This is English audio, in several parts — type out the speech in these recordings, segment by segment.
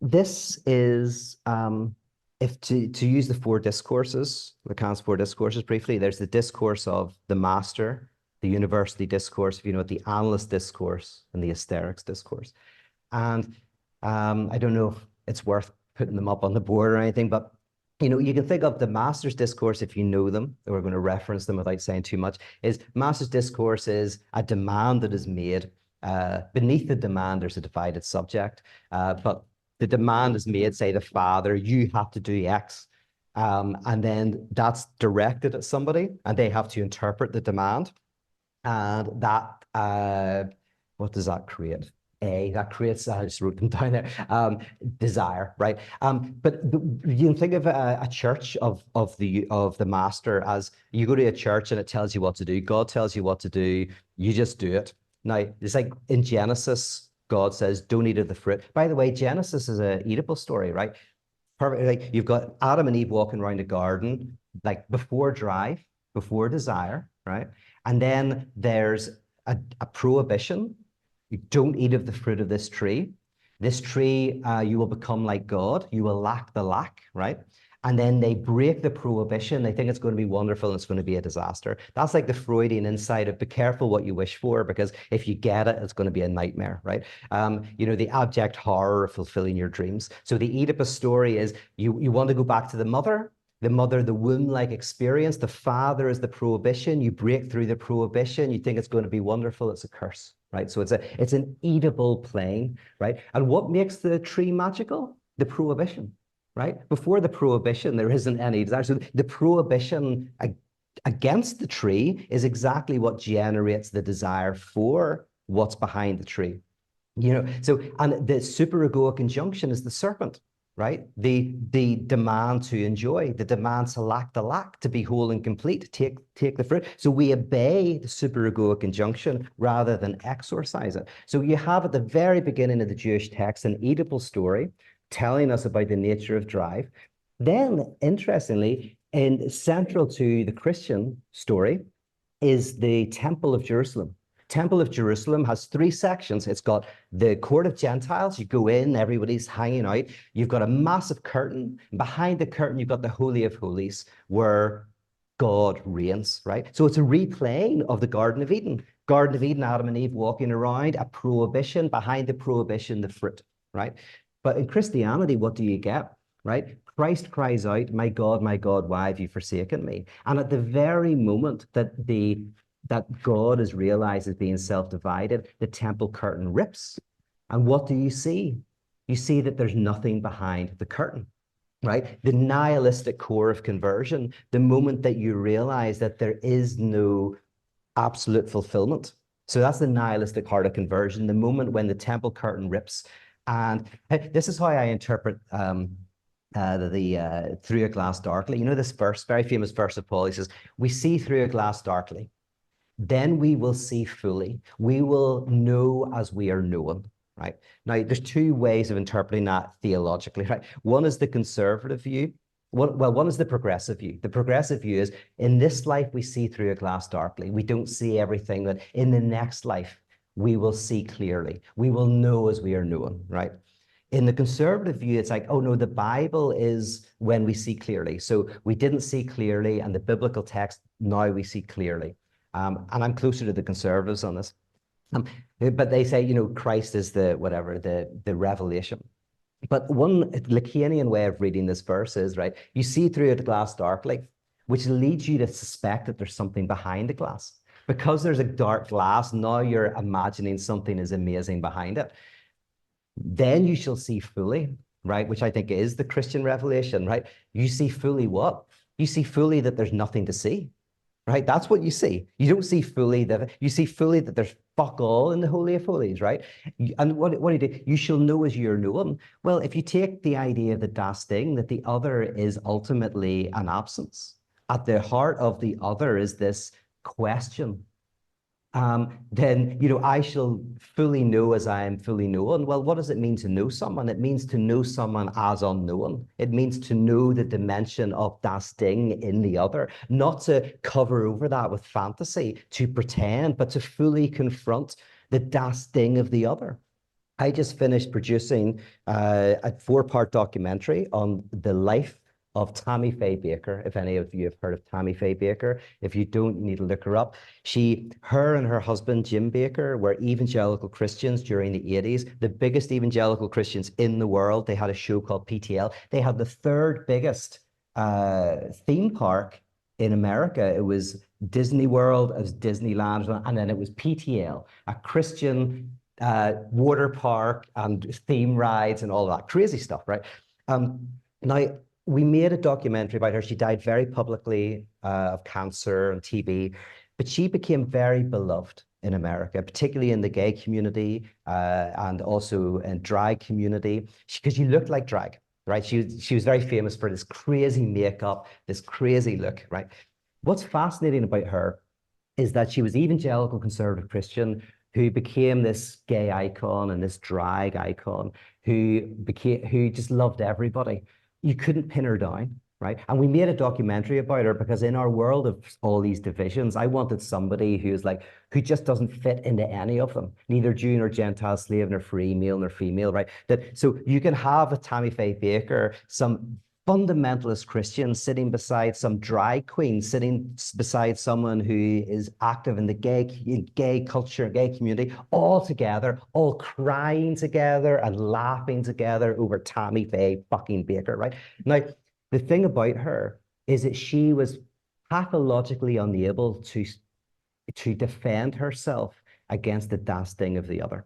this is, if to use the four discourses, Lacan's four discourses briefly, there's the discourse of the master, the university discourse, if you know, the analyst discourse, and the hysterics discourse. And I don't know if it's worth putting them up on the board or anything, but you can think of the master's discourse if you know them. We're going to reference them without saying too much. Is master's discourse is a demand that is made. Beneath the demand, there's a divided subject, but the demand is made, say the father, you have to do X. And then that's directed at somebody and they have to interpret the demand. And that, what does that create? That creates, I just wrote them down there, desire, right? But you can think of a church of the master as you go to a church and it tells you what to do. God tells you what to do. You just do it. Now, it's like in Genesis, God says, don't eat of the fruit. By the way, Genesis is an Oedipal story, right? Perfect. Like you've got Adam and Eve walking around the garden, like before drive, before desire, right? And then there's a prohibition. You don't eat of the fruit of this tree. This tree, you will become like God. You will lack the lack, right? And then they break the prohibition. They think it's going to be wonderful and it's going to be a disaster. That's like the Freudian insight of be careful what you wish for, because if you get it, it's going to be a nightmare, right? The abject horror of fulfilling your dreams. So the Oedipus story is you want to go back to the mother, the womb-like experience. The father is the prohibition. You break through the prohibition. You think it's going to be wonderful. It's a curse, right? So it's an edible plane, right? And what makes the tree magical? The prohibition. Right? Before the prohibition, there isn't any desire. So the prohibition against the tree is exactly what generates the desire for what's behind the tree. So, and the superegoic injunction is the serpent, right? The demand to enjoy, the demand to lack the lack, to be whole and complete, take the fruit. So we obey the superegoic injunction rather than exorcise it. So you have at the very beginning of the Jewish text an Oedipal story telling us about the nature of drive. Then, interestingly, central to the Christian story is the Temple of Jerusalem. Temple of Jerusalem has three sections. It's got the court of Gentiles. You go in, everybody's hanging out. You've got a massive curtain. Behind the curtain, you've got the Holy of Holies, where God reigns, right? So it's a replaying of the Garden of Eden. Garden of Eden, Adam and Eve walking around, a prohibition. Behind the prohibition, the fruit, right? But in Christianity, what do you get, right? Christ cries out, my God, why have you forsaken me? And at the very moment that God is realized as being self-divided, the temple curtain rips. And what do you see? You see that there's nothing behind the curtain, right? The nihilistic core of conversion, the moment that you realize that there is no absolute fulfillment. So that's the nihilistic heart of conversion, the moment when the temple curtain rips. And this is how I interpret through a glass darkly. You know this verse, very famous verse of Paul. He says, we see through a glass darkly, then we will see fully. We will know as we are known, right? Now, there's two ways of interpreting that theologically, right? One is the conservative view. One is the progressive view. The progressive view is, in this life, we see through a glass darkly. We don't see everything. That in the next life, we will see clearly. We will know as we are known, right? In the conservative view, it's like, oh no, the Bible is when we see clearly. So we didn't see clearly, and the biblical text, now we see clearly. And I'm closer to the conservatives on this. But they say, Christ is the revelation. But one Lacanian way of reading this verse is, right, you see through the glass darkly, which leads you to suspect that there's something behind the glass. Because there's a dark glass, now you're imagining something is amazing behind it. Then you shall see fully, right? Which I think is the Christian revelation, right? You see fully what? You see fully that there's nothing to see, right? That's what you see. You don't see fully that, you see fully that there's fuck all in the Holy of Holies, right? And what do you do? You shall know as you're known. Well, if you take the idea of the das Ding, that the other is ultimately an absence, at the heart of the other is this question. Then, I shall fully know as I am fully known. Well, what does it mean to know someone? It means to know someone as unknown. It means to know the dimension of das Ding in the other, not to cover over that with fantasy, to pretend, but to fully confront the das Ding of the other. I just finished producing a 4-part documentary on the life of Tammy Faye Baker. If any of you have heard of Tammy Faye Baker, if you don't, you need to look her up. Her and her husband, Jim Baker, were evangelical Christians during the 80s, the biggest evangelical Christians in the world. They had a show called PTL. They had the third biggest theme park in America. It was Disney World, it was Disneyland, and then it was PTL, a Christian water park and theme rides and all that crazy stuff, right? Now, we made a documentary about her. She died very publicly of cancer and TB, but she became very beloved in America, particularly in the gay community and also in drag community, because she looked like drag, right? She was very famous for this crazy makeup, this crazy look, right? What's fascinating about her is that she was evangelical conservative Christian who became this gay icon and this drag icon who just loved everybody. You couldn't pin her down, right? And we made a documentary about her because in our world of all these divisions, I wanted somebody who just doesn't fit into any of them, neither Jew nor Gentile, slave nor free, male nor female, right? So you can have a Tammy Faye Baker, some fundamentalist Christian sitting beside some drag queen, sitting beside someone who is active in the gay culture, gay community, all together, all crying together and laughing together over Tammy Faye fucking Baker, right? Now, the thing about her is that she was pathologically unable to defend herself against the dasting of the other.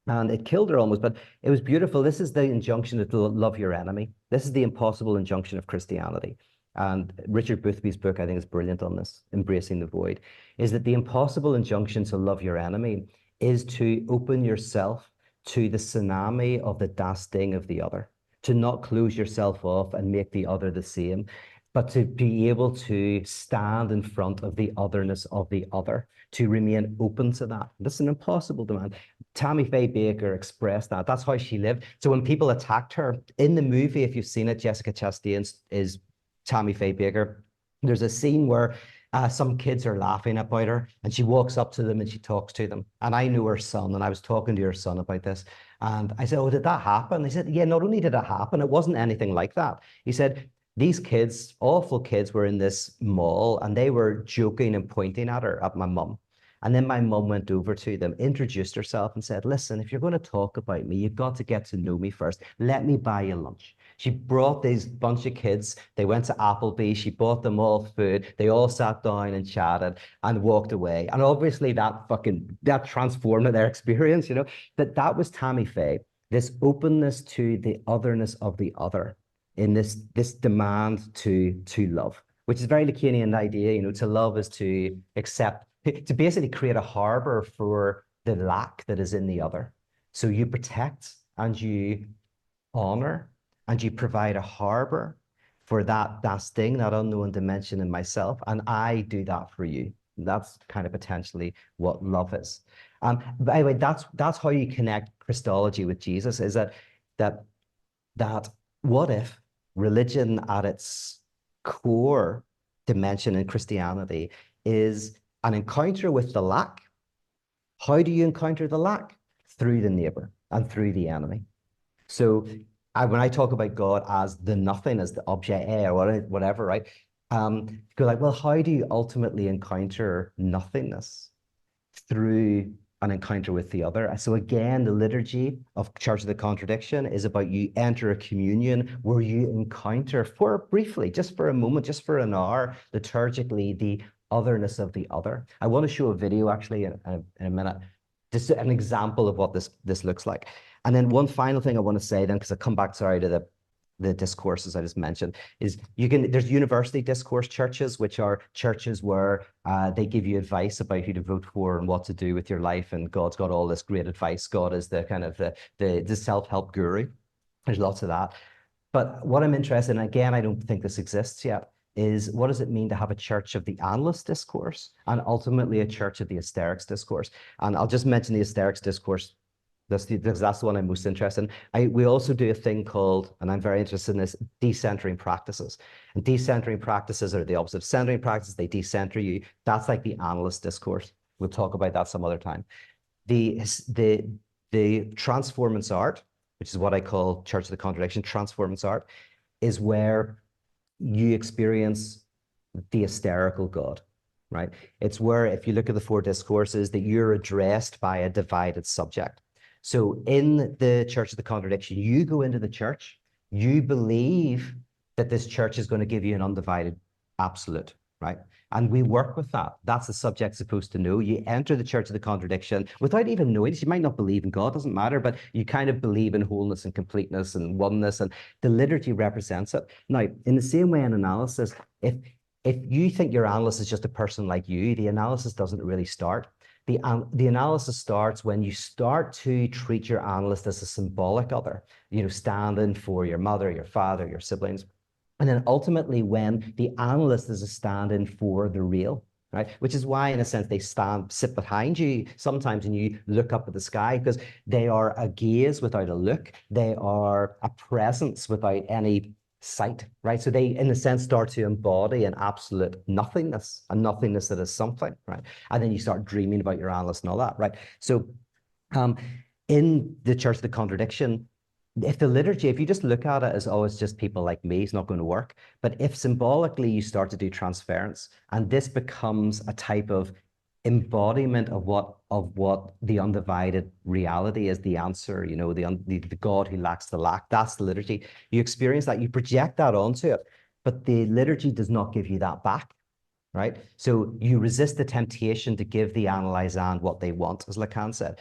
And it killed her almost, but it was beautiful. This is the injunction to love your enemy. This is the impossible injunction of Christianity. And Richard Boothby's book, I think, is brilliant on this, Embracing the Void, is that the impossible injunction to love your enemy is to open yourself to the tsunami of the dasting of the other, to not close yourself off and make the other the same, but to be able to stand in front of the otherness of the other, to remain open to that. That's an impossible demand. Tammy Faye Baker expressed that. That's how she lived. So when people attacked her in the movie, if you've seen it, Jessica Chastain is Tammy Faye Baker. There's a scene where some kids are laughing about her and she walks up to them and she talks to them. And I knew her son and I was talking to her son about this. And I said, oh, did that happen? He said, yeah, not only did it happen, it wasn't anything like that. He said, these kids, awful kids, were in this mall and they were joking and pointing at her, at my mum. And then my mum went over to them, introduced herself and said, listen, if you're going to talk about me, you've got to get to know me first. Let me buy you lunch. She brought these bunch of kids. They went to Applebee's. She bought them all food. They all sat down and chatted and walked away. And obviously that transformed their experience, that was Tammy Faye, this openness to the otherness of the other in this demand to love, which is very Lacanian idea, to love is to accept, to basically create a harbor for the lack that is in the other. So you protect and you honor and you provide a harbor for that thing, that unknown dimension in myself, and I do that for you. That's kind of potentially what love is. By the way, that's how you connect Christology with Jesus, is that what if religion at its core dimension in Christianity is an encounter with the lack? How do you encounter the lack? Through the neighbor and through the enemy. So when I talk about God as the nothing, as the objet or whatever, right? Go like, well, how do you ultimately encounter nothingness? Through an encounter with the other. So again, the liturgy of Church of the Contradiction is about you enter a communion where you encounter briefly, just for a moment, just for an hour, liturgically, the otherness of the other. I want to show a video actually in a minute, just an example of what this looks like. And then one final thing I want to say then, because I come back, sorry, to the discourses I just mentioned, is there's university discourse churches, which are churches where they give you advice about who to vote for and what to do with your life, and God's got all this great advice. God is the kind of the self-help guru. There's lots of that. But what I'm interested in, again, I don't think this exists yet, is what does it mean to have a church of the analyst discourse and ultimately a church of the hysterics discourse? And I'll just mention the hysterics discourse because that's the one I'm most interested in. We also do a thing called, and I'm very interested in this, decentering practices. And decentering practices are the opposite of centering practices. They decenter you. That's like the analyst discourse. We'll talk about that some other time. The The transformance art, which is what I call Church of the Contradiction, transformance art, is where you experience the hysterical God, right? It's where, if you look at the four discourses, that you're addressed by a divided subject. So in the Church of the Contradiction, you go into the church, you believe that this church is going to give you an undivided absolute, right? And we work with that. That's the subject supposed to know. You enter the Church of the Contradiction without even knowing it. You might not believe in God, doesn't matter, but you kind of believe in wholeness and completeness and oneness, and the liturgy represents it. Now, in the same way in analysis, if you think your analyst is just a person like you, the analysis doesn't really start. The analysis starts when you start to treat your analyst as a symbolic other, standing for your mother, your father, your siblings. And then ultimately when the analyst is a stand-in for the real, right? Which is why, in a sense, they sit behind you sometimes and you look up at the sky, because they are a gaze without a look. They are a presence without any sight, right? So they, in a sense, start to embody an absolute nothingness, a nothingness that is something, right? And then you start dreaming about your analyst and all that, right? So in the Church of the Contradiction, if the liturgy, if you just look at it as, oh, it's just people like me, it's not going to work. But if symbolically you start to do transference, and this becomes a type of embodiment of what the undivided reality is, the answer, the God who lacks the lack, that's the liturgy. You experience that, you project that onto it, but the liturgy does not give you that back. Right? So you resist the temptation to give the analysand what they want, as Lacan said.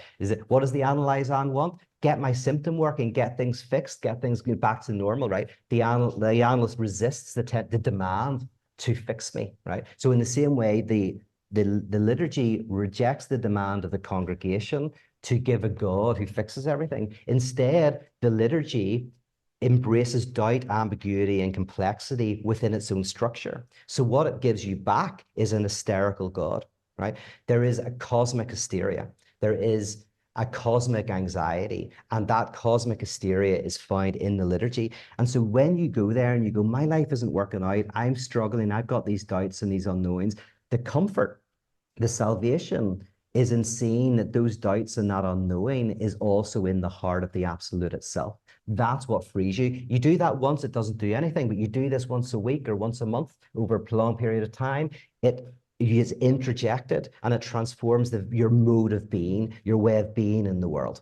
What does the analysand want? Get my symptom working, get things fixed, get things back to normal, right? The analyst resists the demand to fix me, right? So in the same way, the liturgy rejects the demand of the congregation to give a God who fixes everything. Instead, the liturgy embraces doubt, ambiguity, and complexity within its own structure. So what it gives you back is an hysterical God, right? There is a cosmic hysteria. There is a cosmic anxiety, and that cosmic hysteria is found in the liturgy. And so when you go there and you go, my life isn't working out, I'm struggling, I've got these doubts and these unknowings, the comfort, the salvation is in seeing that those doubts and that unknowing is also in the heart of the absolute itself. That's what frees you. You do that once, it doesn't do anything, but you do this once a week or once a month over a long period of time, it is introjected and it transforms your mode of being, your way of being in the world.